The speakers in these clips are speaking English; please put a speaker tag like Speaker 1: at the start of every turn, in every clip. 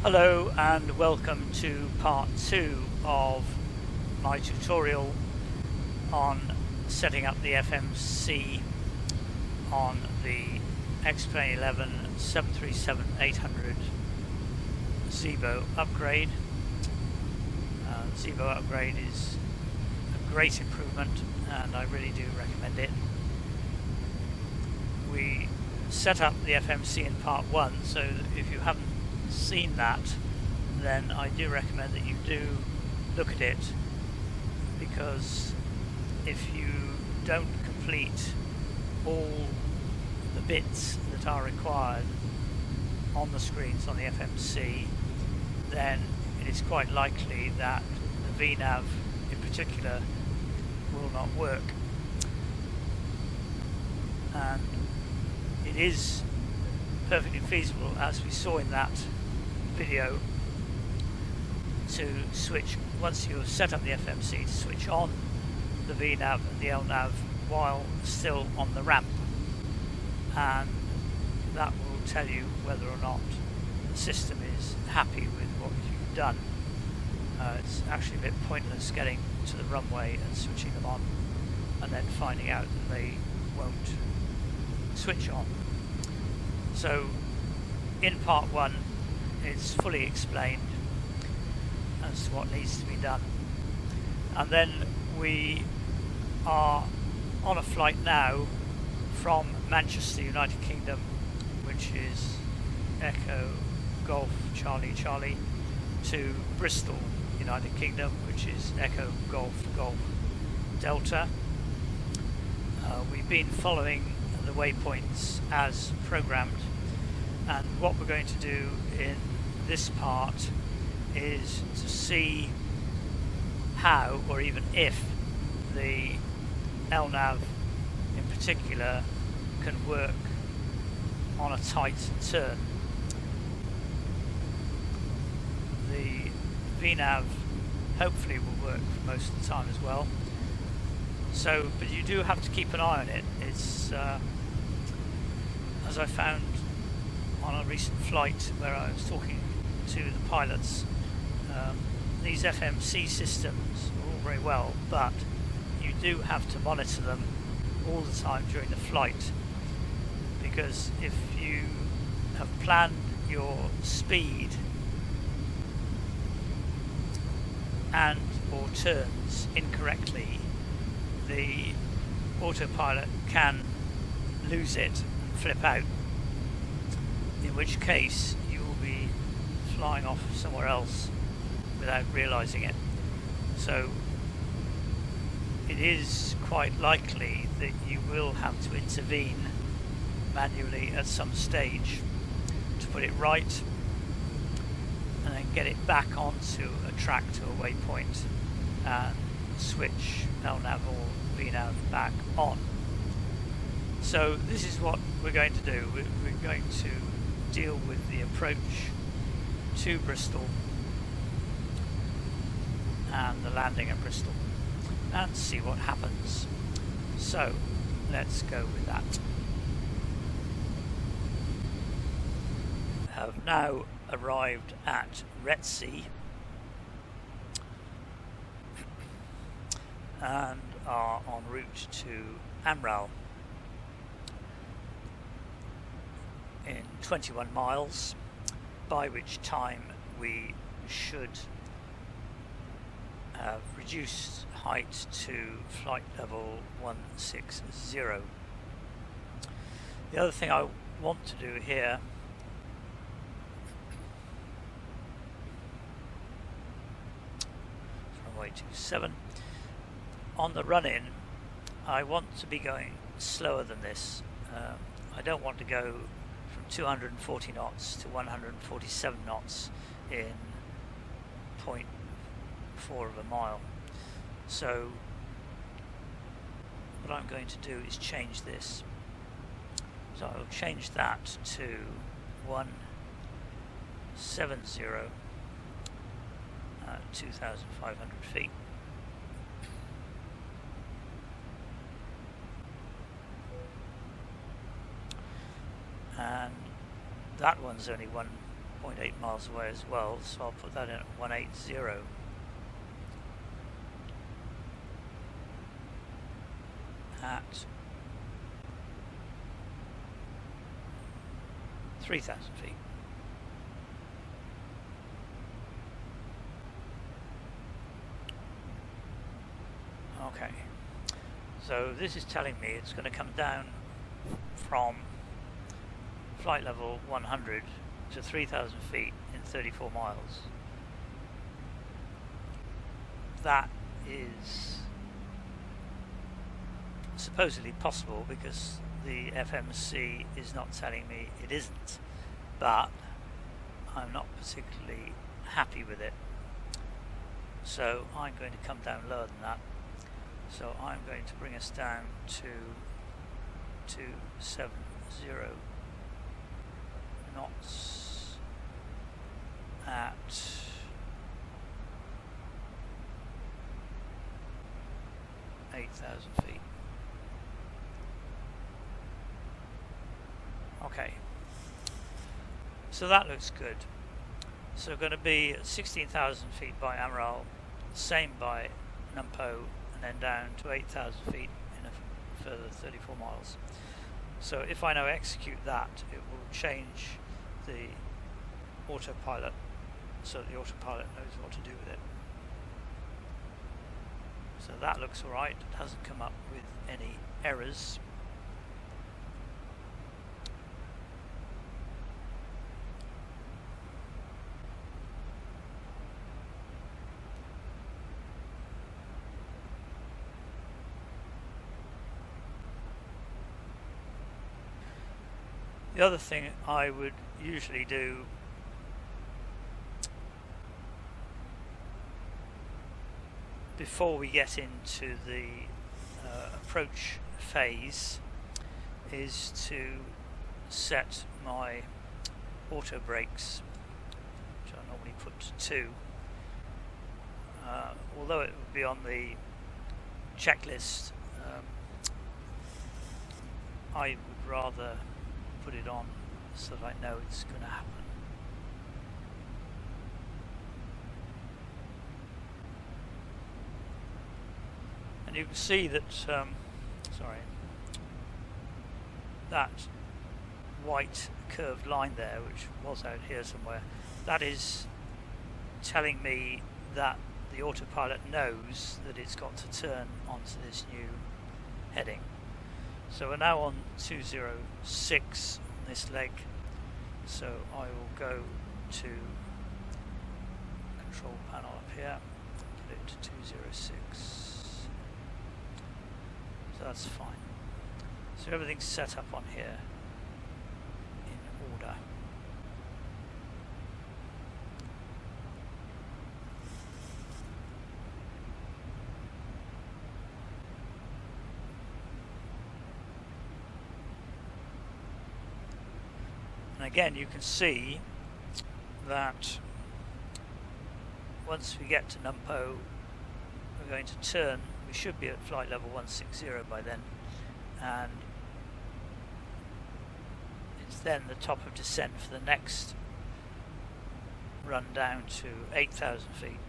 Speaker 1: Hello and welcome to part 2 of my tutorial on setting up the FMC on the X-Plane 11 737-800 Zibo upgrade. Zibo upgrade is a great improvement and I really do recommend it. We set up the FMC in part 1, so if you haven't seen that, then I do recommend that you do look at it, because if you don't complete all the bits that are required on the screens on the FMC, then it is quite likely that the VNAV in particular will not work. And it is perfectly feasible, as we saw in that video, to switch, once you've set up the FMC, to switch on the VNAV and the LNAV while still on the ramp, and that will tell you whether or not the system is happy with what you've done. It's actually a bit pointless getting to the runway and switching them on and then finding out that they won't switch on. So in part 1 it's fully explained as to what needs to be done, and then we are on a flight now from Manchester, United Kingdom, which is Echo Golf Charlie Charlie, to Bristol, United Kingdom, which is Echo Golf Golf Delta. We've been following the waypoints as programmed, and what we're going to do in this part is to see how, or even if, the LNAV in particular can work on a tight turn. The VNAV hopefully will work for most of the time as well. So, but you do have to keep an eye on it. It's as I found on a recent flight where I was talking to the pilots, these FMC systems are all very well, but you do have to monitor them all the time during the flight, because if you have planned your speed and or turns incorrectly, the autopilot can lose it and flip out, in which case you will be flying off somewhere else without realizing it. So it is quite likely that you will have to intervene manually at some stage to put it right and then get it back onto a track to a waypoint and switch LNAV or VNAV back on. So this is what we're going to do. We're going to deal with the approach to Bristol and the landing at Bristol and see what happens. So let's go with that. We have now arrived at Retzi and are en route to Amral in 21 miles, by which time we should have reduced height to flight level 160. The other thing I want to do here is runway 27. On the run-in, I want to be going slower than this. I don't want to go from 240 knots to 147 knots in 0.4 of a mile. So what I'm going to do is change this. So I'll change that to 170 at 2,500 feet. And that one's only 1 0.8 miles away as well, so I'll put that in at 180 at 3,000 feet. Okay, so this is telling me it's going to come down from flight level 100 to 3,000 feet in 34 miles. That is supposedly possible because the FMC is not telling me it isn't, but I'm not particularly happy with it, so I'm going to come down lower than that. So I'm going to bring us down to 270 knots at 8,000 feet. Okay, so that looks good. So going to be at 16,000 feet by Amaral, same by Numpo, and then down to 8,000 feet in a further 34 miles. So if I now execute that, it will change the autopilot so the autopilot knows what to do with it. So that looks alright, it hasn't come up with any errors. The other thing I would usually do before we get into the approach phase is to set my auto brakes, which I normally put to 2. Although it would be on the checklist, I would rather put it on so that I know it's going to happen. And you can see that, that white curved line there, which was out here somewhere, that is telling me that the autopilot knows that it's got to turn onto this new heading. So we're now on 206 on this leg, so I will go to control panel up here, put it to 206, so that's fine. So everything's set up on here in order. And again, you can see that once we get to Numpo, we're going to turn. We should be at flight level 160 by then, and it's then the top of descent for the next run down to 8,000 feet.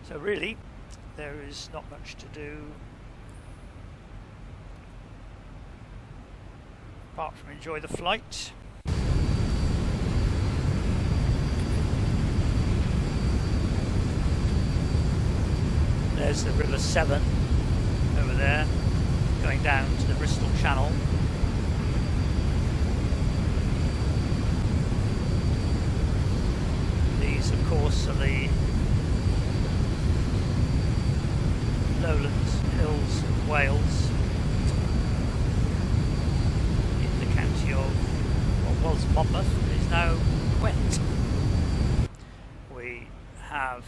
Speaker 1: So really, there is not much to do apart from enjoy the flight. There's the River Severn over there, going down to the Bristol Channel. These, of course, are the lowlands, hills of Wales, in the county of what was Monmouth, but is now Gwent. We have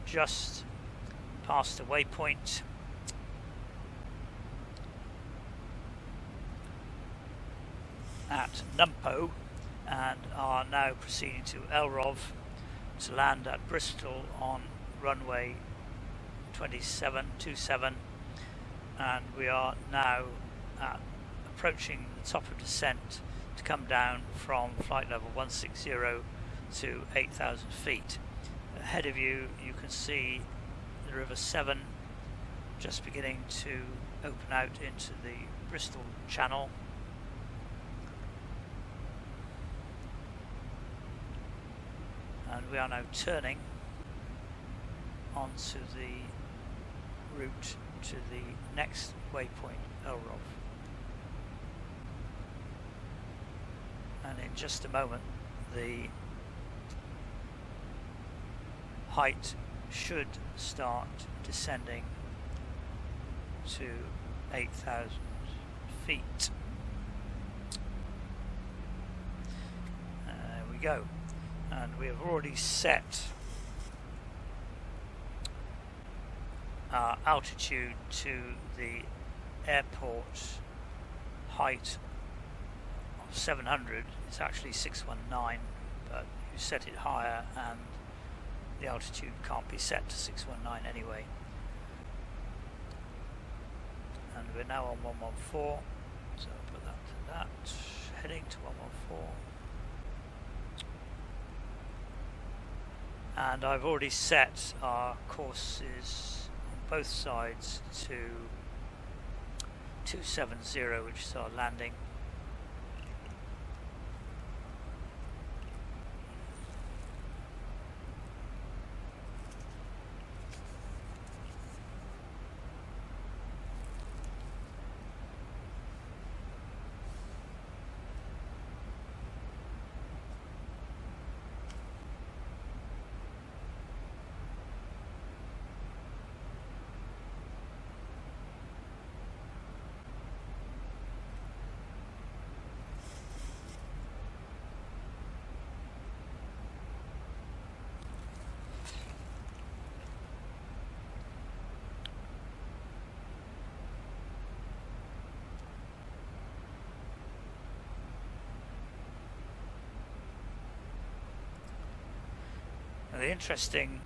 Speaker 1: just passed a waypoint at Numpo and are now proceeding to LROV to land at Bristol on runway 27, and we are now approaching the top of descent to come down from flight level 160 to 8,000 feet. Ahead of you, you can see the River Severn just beginning to open out into the Bristol Channel. And we are now turning onto the route to the next waypoint, LROV. And in just a moment, the height should start descending to 8,000 feet. There we go. And we have already set our altitude to the airport height of 700. It's actually 619, but you set it higher and the altitude can't be set to 619 anyway. And we're now on 114, so I'll put that to that, heading to 114. And I've already set our courses on both sides to 270, which is our landing. The interesting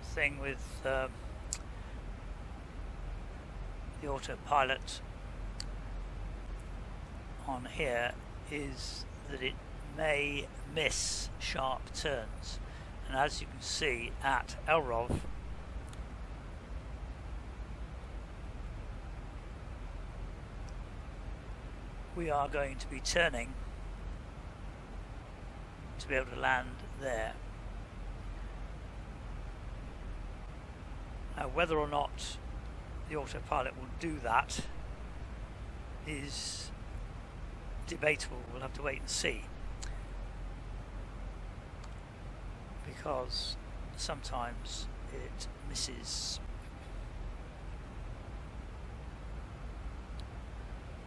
Speaker 1: thing with the autopilot on here is that it may miss sharp turns, and as you can see at LROV, we are going to be turning to be able to land there. Now, whether or not the autopilot will do that is debatable. We'll have to wait and see, because sometimes it misses.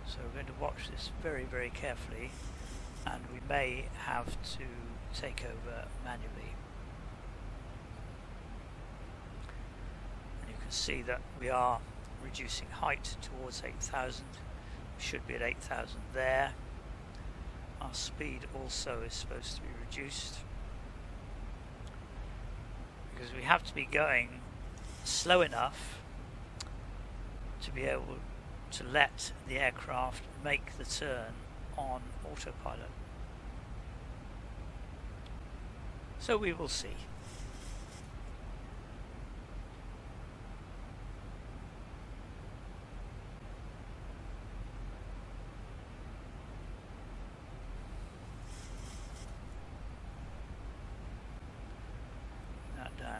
Speaker 1: So we're going to watch this very, very carefully, and we may have to take over manually. See that we are reducing height towards 8,000. We should be at 8,000 there. Our speed also is supposed to be reduced, because we have to be going slow enough to be able to let the aircraft make the turn on autopilot. So we will see. Down.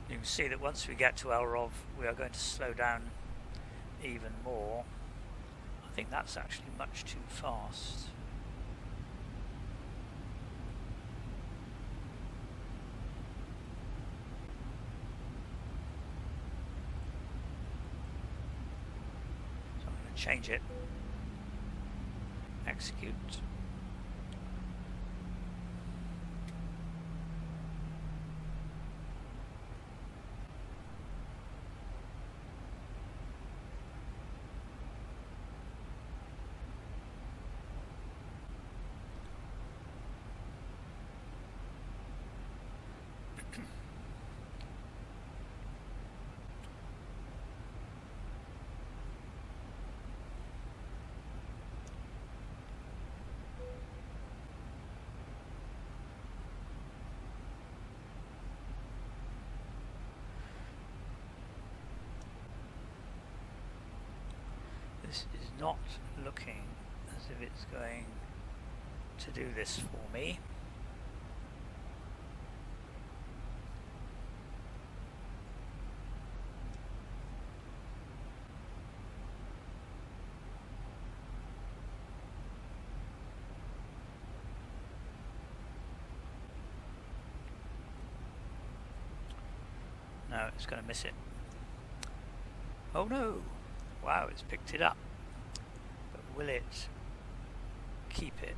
Speaker 1: You can see that once we get to LROV, we are going to slow down even more. I I think that's actually much too fast. So I'm going to change it. Execute. This is not looking as if it's going to do this for me. No, it's going to miss it. Oh no! Wow, it's picked it up. But will it keep it?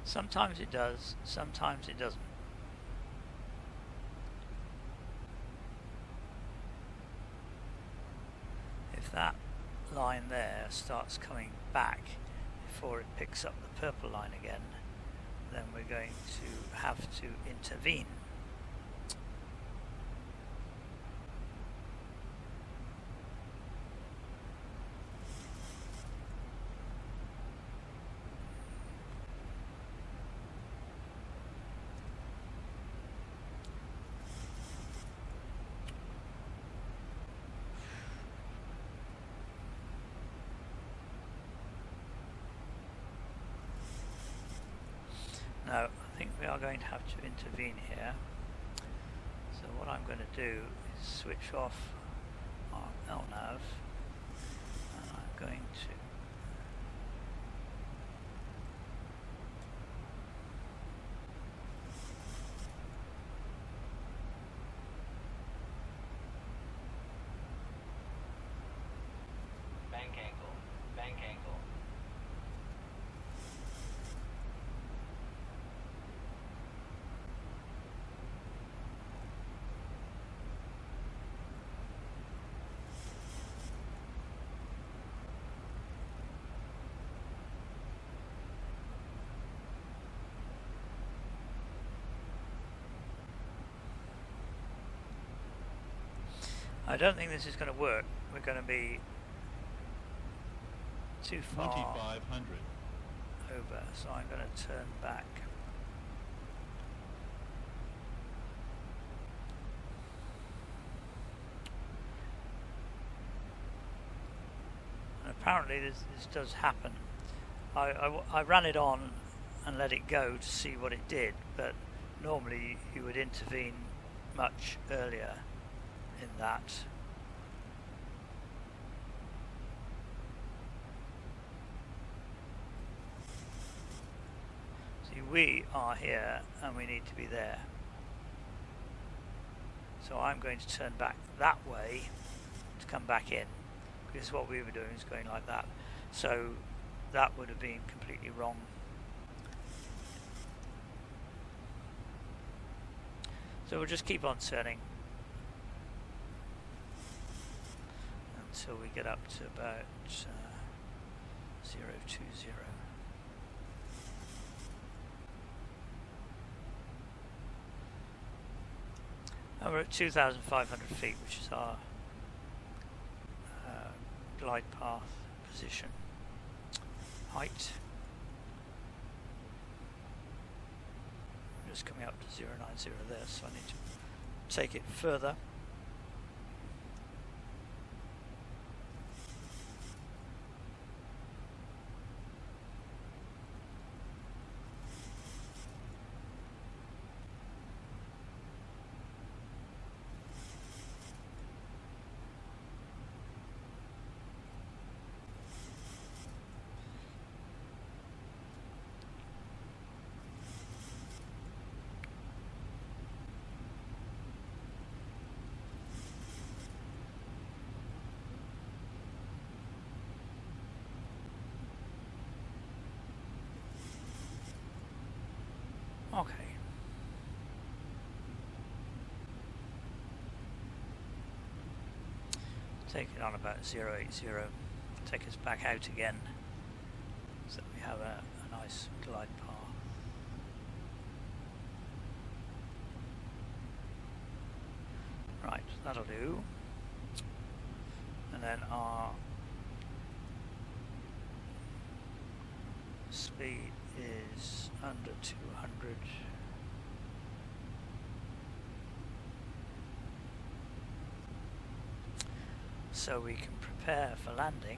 Speaker 1: Sometimes it does, sometimes it doesn't. If that line there starts coming back before it picks up the purple line again, then we're going to have to intervene. No, I think we are going to have to intervene here. So what I'm going to do is switch off our LNAV, and I'm going to
Speaker 2: bank angle, bank angle.
Speaker 1: I don't think this is going to work. We're going to be too far
Speaker 3: 2500.
Speaker 1: over, so I'm going to turn back. And apparently this does happen. I ran it on and let it go to see what it did, but normally you would intervene much earlier in that. See, we are here and we need to be there. So I'm going to turn back that way to come back in, because what we were doing is going like that. So that would have been completely wrong. So we'll just keep on turning until we get up to about 020. And we're at 2,500 feet, which is our glide path position. Height. I'm just coming up to 090 there, so I need to take it further. take it on about 080, take us back out again, so that we have a nice glide path. Right, that'll do. And then our speed is under 200. So we can prepare for landing.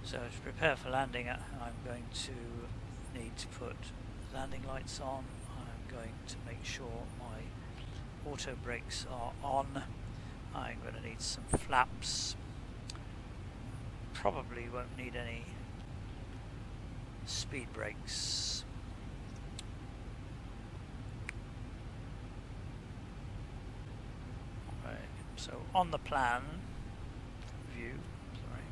Speaker 1: So to prepare for landing, I'm going to need to put landing lights on. I'm going to make sure my auto brakes are on. I'm going to need some flaps. Probably won't need any speed brakes. Right, so on the plan view, sorry.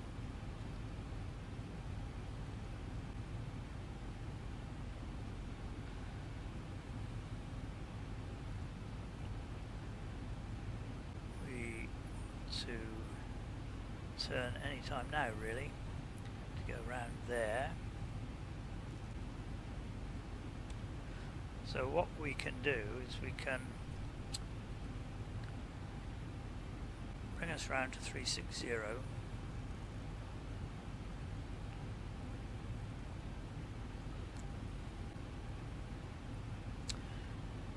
Speaker 1: We to turn anytime now, really, to go around there. So what we can do is we can bring us round to 360,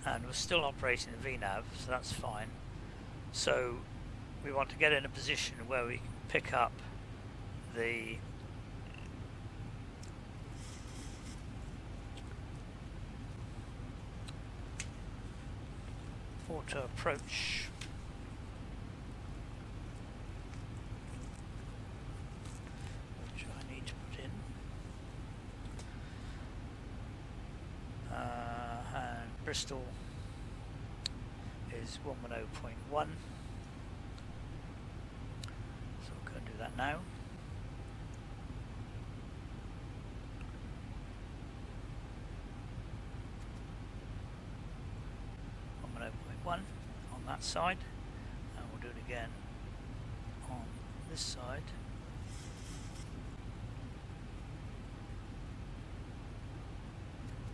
Speaker 1: and we're still operating the VNAV, so that's fine. So we want to get in a position where we can pick up the auto approach. Which I need to put in. And Bristol is 110.1. Do that now. On 0.1 on that side, and we'll do it again on this side.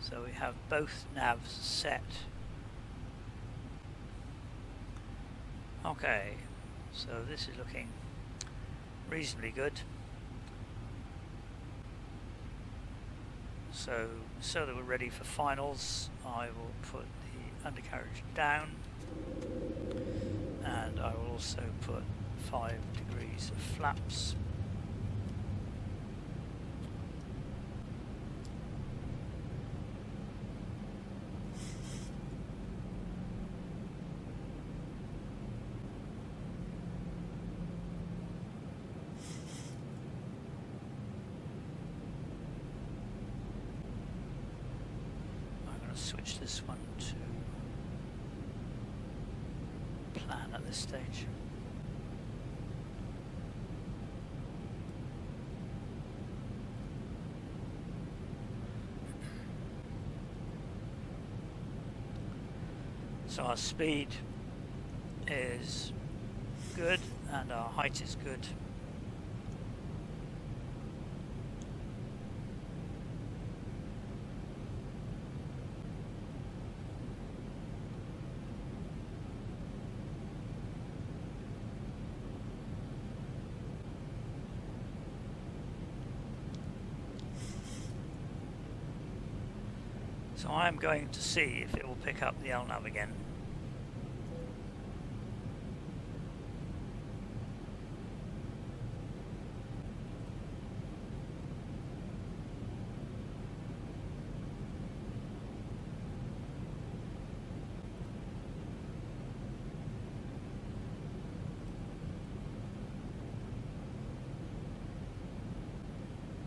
Speaker 1: So we have both navs set. Okay, so this is looking reasonably good. So that we're ready for finals, I will put the undercarriage down, and I will also put 5 degrees of flaps. Switch this one to plan at this stage. So our speed is good and our height is good. So I'm going to see if it will pick up the LNAV again.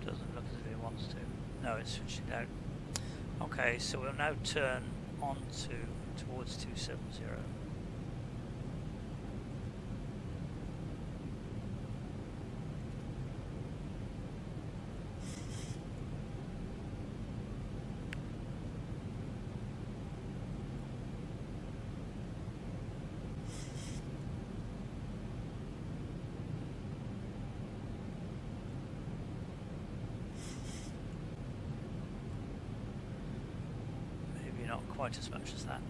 Speaker 1: Doesn't look as if it wants to. No, it's switched it out. Okay, so we'll now turn on towards 270. quite as much as that.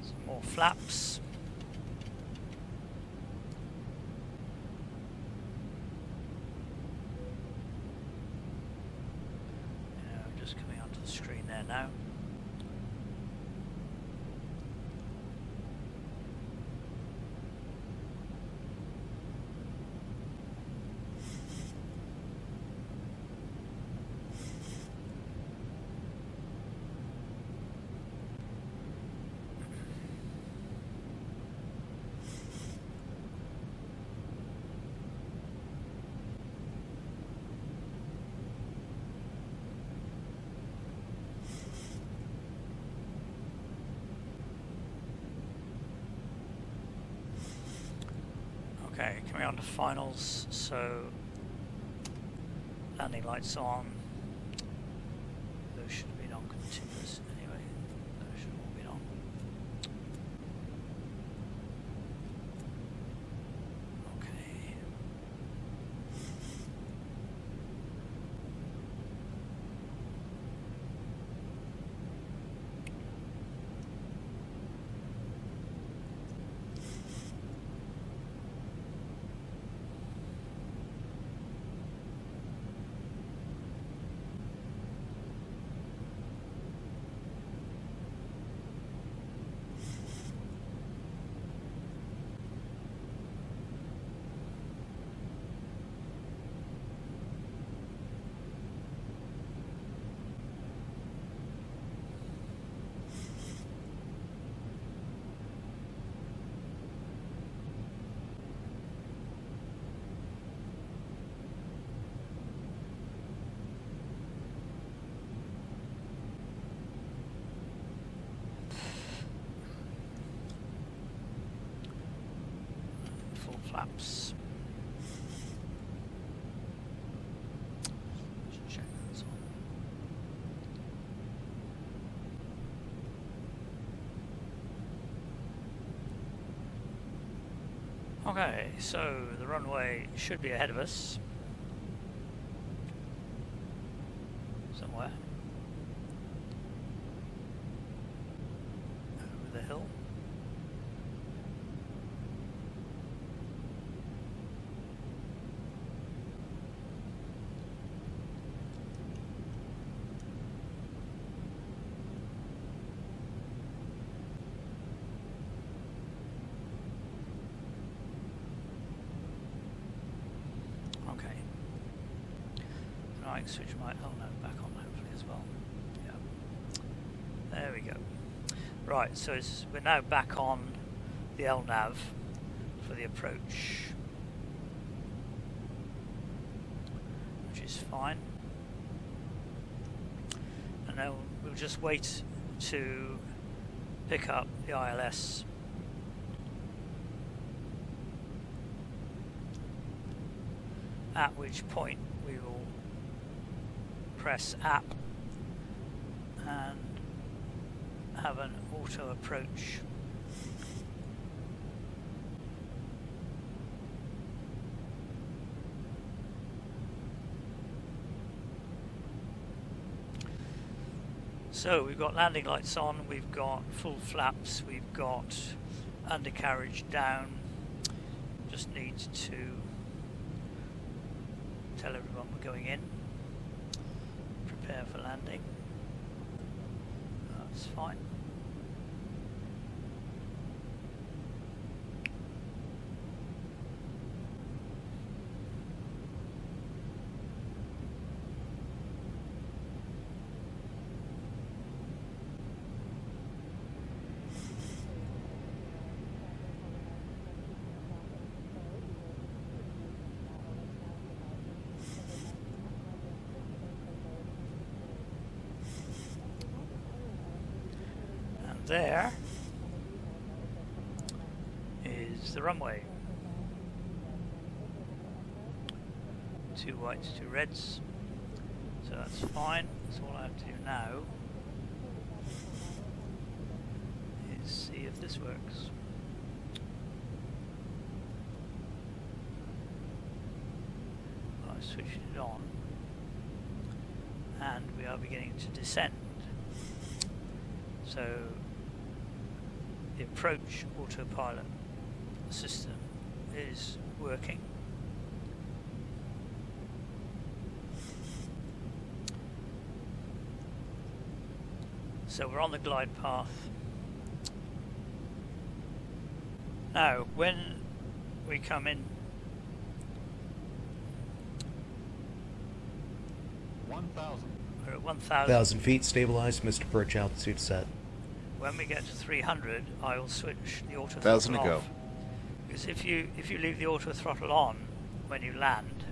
Speaker 1: Some more flaps. Just coming onto the screen there now. Okay, coming on to finals, so landing lights on. Those should have been on continuous anyway. Those should have all been on. Okay. Full flaps. Just check that's on. Okay, so the runway should be ahead of us somewhere over the hill. Okay. Right, switch my LNAV back on hopefully as well. Yeah. There we go. Right, so we're now back on the LNAV for the approach, which is fine. And now we'll just wait to pick up the ILS. At which point we will press app and have an auto approach. So we've got landing lights on, we've got full flaps, we've got undercarriage down. Just need to tell everyone we're going in. Prepare for landing. That's fine. There is the runway. 2 whites, 2 reds. So that's fine. So all I have to do now is see if this works. Nice switched it on, and we are beginning to descend. So the approach autopilot system is working. So we're on the glide path. Now when we come in
Speaker 3: 1,000.
Speaker 1: we're at 1,000
Speaker 4: feet, stabilized, Mr. Perch, altitude set.
Speaker 1: When we get to 300, I will switch the auto
Speaker 5: 1,000
Speaker 1: throttle
Speaker 5: to
Speaker 1: off.
Speaker 5: go.
Speaker 1: Because if you leave the auto throttle on when you land,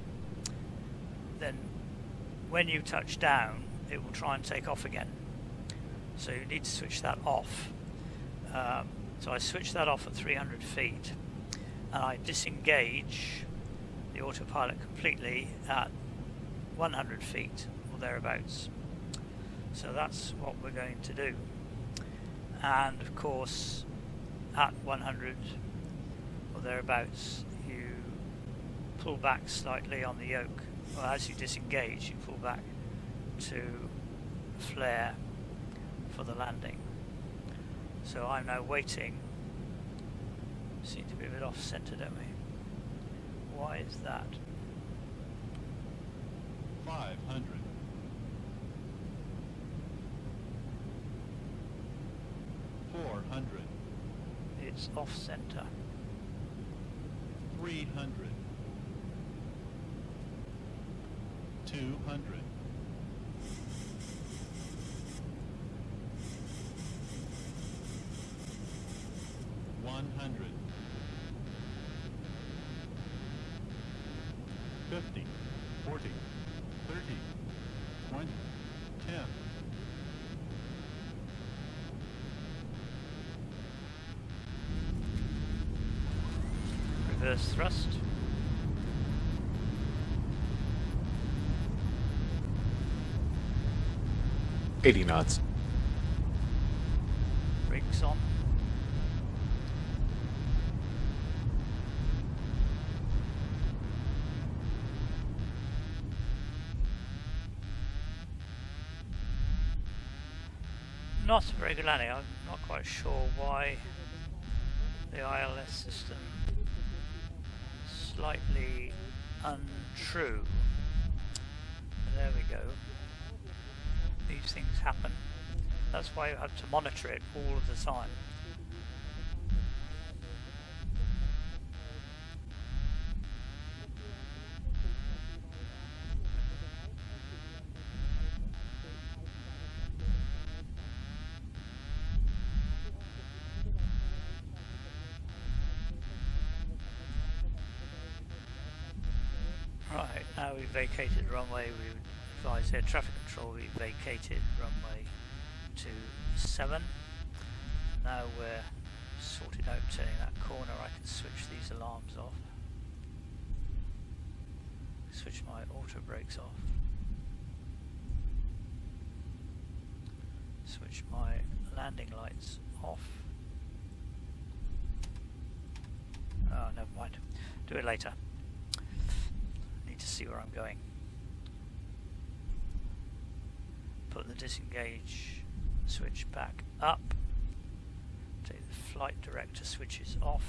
Speaker 1: then when you touch down, it will try and take off again. So you need to switch that off. So I switch that off at 300 feet, and I disengage the autopilot completely at 100 feet or thereabouts. So that's what we're going to do. And of course, at 100 or thereabouts, you pull back slightly on the yoke. Well, as you disengage, you pull back to flare for the landing. So I'm now waiting. Seem to be a bit off center, don't we? Why is that?
Speaker 3: 500. 400.
Speaker 1: It's off center.
Speaker 3: 300. 200. 100. 50. 40. 30. 20. 10.
Speaker 1: Reverse thrust.
Speaker 5: $80 knots.
Speaker 1: Brakes on. Not a very good landing. I'm not quite sure why the ILS system is slightly untrue. But there we go. These things happen. That's why you have to monitor it all of the time. Right, now we've vacated runway, we advise air traffic control we vacated runway 27. Now we're sorted out turning that corner. I can switch these alarms off. Switch my auto brakes off. Switch my landing lights off. Oh, never mind. Do it later. Need to see where I'm going. Put the disengage switch back up. Take the flight director switches off.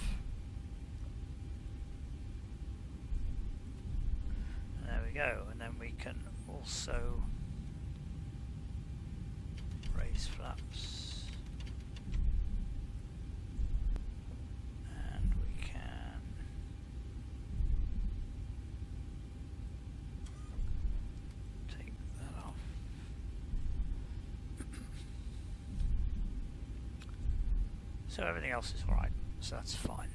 Speaker 1: And there we go. And then we can also raise flaps. And we can take that off. So everything else is alright, so that's fine.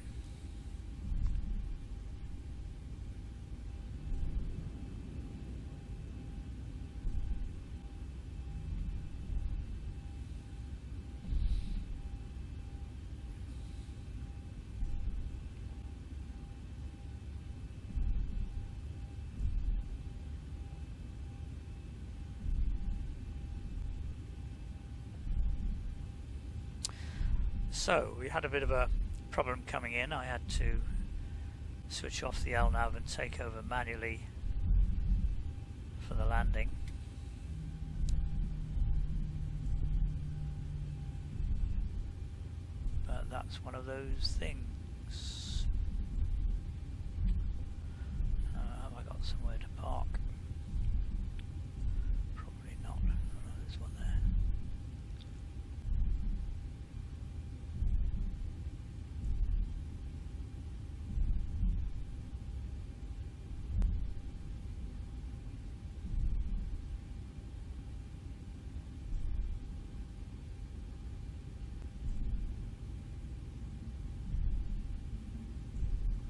Speaker 1: So we had a bit of a problem coming in. I had to switch off the LNAV and take over manually for the landing. But that's one of those things. Have I got somewhere to park? Probably not. Oh, there's one there.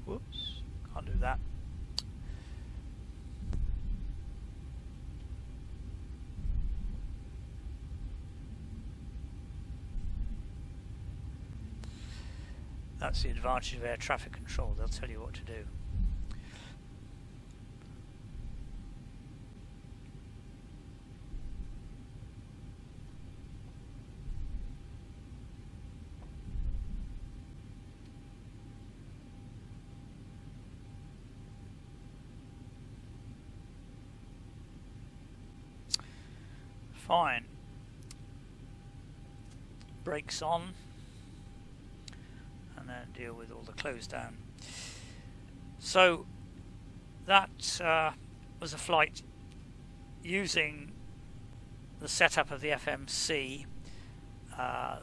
Speaker 1: Whoops, can't do that. That's the advantage of air traffic control, they'll tell you what to do. Fine. Brakes on, and then deal with all the close down. So that was a flight using the setup of the FMC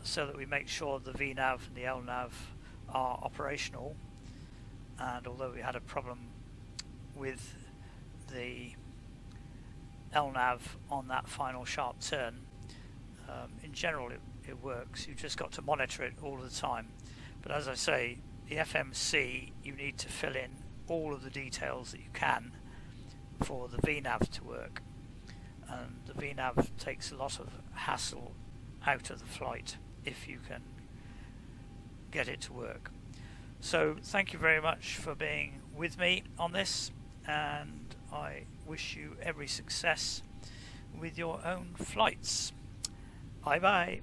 Speaker 1: so that we make sure the VNAV and the LNAV are operational. And although we had a problem with the LNAV on that final sharp turn, in general it works. You've just got to monitor it all the time. But as I say, the FMC, you need to fill in all of the details that you can for the VNAV to work, and the VNAV takes a lot of hassle out of the flight if you can get it to work. So thank you very much for being with me on this, and I wish you every success with your own flights. Bye bye.